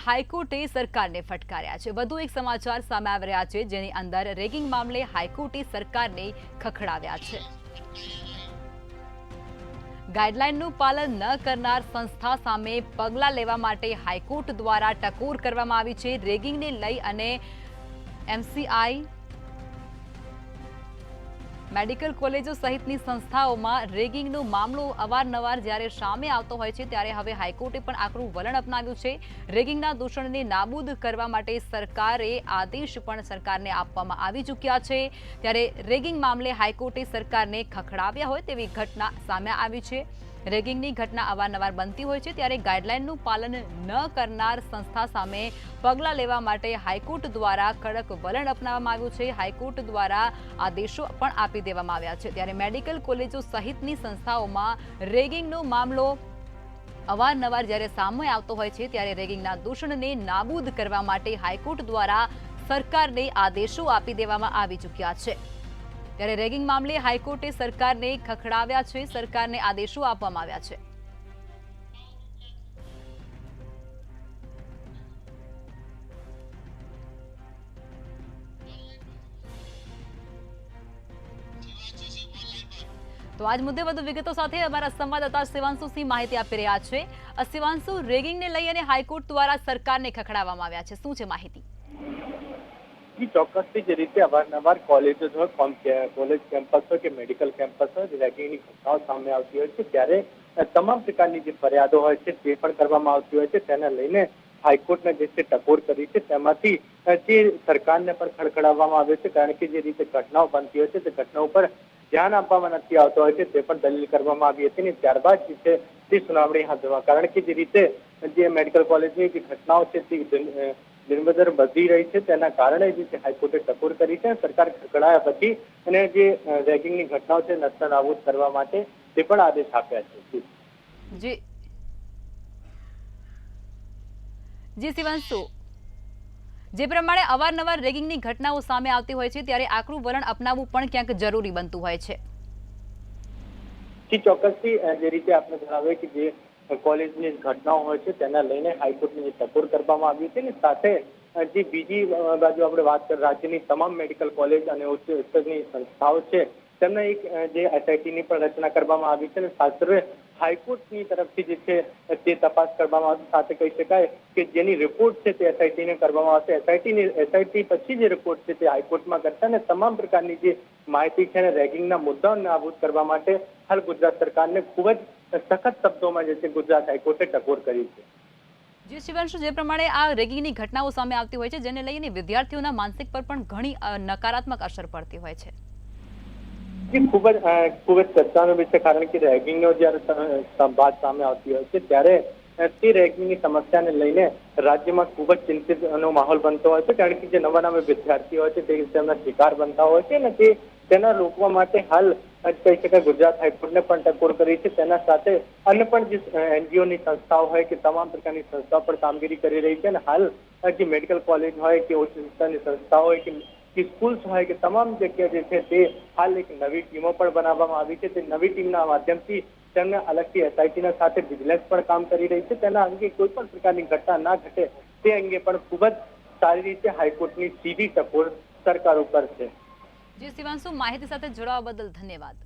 હાઈકોર્ટે સરકારને ફટકાર્યા છે। વધુ એક સમાચાર સામે આવી રહ્યા છે, જેની અંદર રેગિંગ મામલે હાઈકોર્ટે સરકારને ખખડાવ્યા છે। ગાઈડલાઈનનું પાલન ન કરનાર સંસ્થા સામે પગલાં લેવા માટે હાઈકોર્ટ દ્વારા ટકોર કરવામાં આવી છે। રેગિંગને લઈ અને એમસીઆઈ મેડિકલ કોલેજો સહિતની સંસ્થાઓમાં રેગિંગનો મામલો અવારનવાર જ્યારે સામે આવતો હોય છે, ત્યારે હવે હાઈકોર્ટે પણ આકરું વલણ અપનાવ્યું છે। રેગિંગના દૂષણને નાબૂદ કરવા માટે સરકારે આદેશ પણ સરકારને આપવામાં આવી ચૂક્યા છે। ત્યારે રેગિંગ મામલે હાઈકોર્ટે સરકારને ખખડાવ્યા હોય તેવી ઘટના સામે આવી છે। રેગિંગની ઘટના અવારનવાર બનતી હોય છે, ત્યારે ગાઈડલાઈનનું પાલન ન કરનાર સંસ્થા સામે પગલાં લેવા માટે હાઈકોર્ટ દ્વારા કડક વલણ અપનાવવામાં આવ્યું છે। હાઈકોર્ટ દ્વારા આદેશો પણ આપી દેવામાં આવ્યા છે। ત્યારે મેડિકલ કોલેજો સહિતની સંસ્થાઓમાં રેગિંગનો મામલો અવારનવાર જ્યારે સામે આવતો હોય છે, ત્યારે રેગિંગના દૂષણને નાબૂદ કરવા માટે હાઈકોર્ટ દ્વારા સરકારને આદેશો આપી દેવામાં આવી ચૂક્યા છે। ત્યારે રેગિંગ મામલે હાઈકોર્ટે સરકારને ખખડાવ્યા છે, સરકારને આદેશો આપવામાં આવ્યા છે। તો આજ મુદ્દે વધુ વિગતો સાથે અમારા સંવાદદાતા શિવાંશુ સિંહ માહિતી આપી રહ્યા છે। શિવાંશુ, રેગિંગને લઈ અને હાઈકોર્ટ દ્વારા સરકારને ખખડાવવામાં આવ્યા છે, શું છે માહિતી? ચોક્કસથી જે રીતે અવારનવાર કોલેજો હોય, કોલેજ કેમ્પસ હોય કે મેડિકલ કેમ્પસ હોય, રેગિંગની ઘટનાઓ સામે આવતી હોય છે, ત્યારે તમામ પ્રકારની જે ફરિયાદો હોય છે તે પણ કરવામાં આવતી હોય છે। તેને લઈને હાઈકોર્ટને જે છે ટકોર કરી છે, તેમાંથી જે સરકારને પણ ખડખડાવવામાં આવ્યો છે, કારણ કે જે રીતે ઘટનાઓ બનતી હોય છે તે ઘટનાઓ પર ધ્યાન આપવામાં નથી આવતો હોય છે, તે પણ દલીલ કરવામાં આવી હતી। ને ત્યારબાદ જે છે તે સુનાવણી હાથ ધરવા, કારણ કે જે રીતે જે મેડિકલ કોલેજની જે ઘટનાઓ છે તે દિનબદન વધી રહી છે, તેના કારણે જે હાઈકોર્ટે ટકોર કરી છે। સરકાર ખખડાયા પછી અને જે રેગિંગની ઘટનાઓ છે નસ્ત નાબૂદ કરવા માટે તે પણ આદેશ આપ્યા છે। જી શિવાંશુ, જે પ્રમાણે અવારનવાર રેગિંગની ઘટનાઓ સામે આવતી હોય છે, ત્યારે આકરું વલણ અપનાવવું પણ ક્યાંક જરૂરી બનતું હોય છે। ચોક્કસથી જે રીતે આપણે જણાવ્યું કે જે કોલેજની ઘટનાઓ હોય છે તેના લઈને હાઈકોર્ટની ટકોર કરવામાં આવી છે, અને સાથે જે બીજી બાજુ આપણે વાત કરીએ, રાજ્યની તમામ મેડિકલ કોલેજ અને ઉચ્ચ સ્તરની સંસ્થાઓ છે તેમને એક જે એસઆઈટીની પણ રચના કરવામાં આવી છે, અને સાથે હાઈકોર્ટની તરફથી જે છે તે તપાસ કરવામાં આવશે। સાથે કહી શકાય કે જેની રિપોર્ટ છે તે એસઆઈટીને કરવામાં આવશે। એસઆઈટી પછી જે રિપોર્ટ છે તે હાઈકોર્ટમાં કરશે, અને તમામ પ્રકારની જે માહિતી છે અને રેગિંગના મુદ્દાઓ નાબૂદ કરવા માટે હાલ ગુજરાત સરકારને ખૂબ જ સખત શબ્દોમાં જે છે ગુજરાત હાઈકોર્ટે ટકોર કરી છે। જી શિવાંશુ, જે પ્રમાણે આ રેગિંગની ઘટનાઓ સામે આવતી હોય છે, જેને લઈને વિદ્યાર્થીઓના માનસિક પર પણ ઘણી નકારાત્મક અસર પડતી હોય છે। ખૂબ જ ચર્ચાનો વિષય, કારણ કે રેગિંગનો જ્યારે વાત સામે આવતી હોય છે ત્યારે તે રેગિંગની સમસ્યાને લઈને રાજ્યમાં ખૂબ જ ચિંતિતનો માહોલ બનતો હોય છે, કારણ કે જે નવા નવા વિદ્યાર્થીઓ હોય છે તે તેમના શિકાર બનતા હોય છે, અને તેના રોકવા માટે હાલ કહી શકાય ગુજરાત હાઈકોર્ટને પણ ટકોર કરી છે। તેના સાથે અન્ય પણ જે એનજીઓની સંસ્થાઓ હોય કે તમામ પ્રકારની સંસ્થાઓ પણ કામગીરી કરી રહી છે, અને હાલ જે મેડિકલ કોલેજ હોય કે ઉચ્ચ શિક્ષણની સંસ્થાઓ હોય કે સ્કૂલ્સ હોય કે તમામ જગ્યા જે છે તે હાલ એક નવી ટીમો પણ બનાવવામાં આવી છે। તે નવી ટીમના માધ્યમથી તેમને અલગથી એસઆઈટીના સાથે વિજિલન્સ પણ કામ કરી રહી છે। તેના અંગે કોઈ પણ પ્રકારની ઘટના ના ઘટે તે અંગે પણ ખૂબ જ સારી રીતે હાઈકોર્ટની સીધી ટકોર સરકાર ઉપર છે। જી શિવાંશુ, માહિતી સાથે જોડાવા બદલ ધન્યવાદ।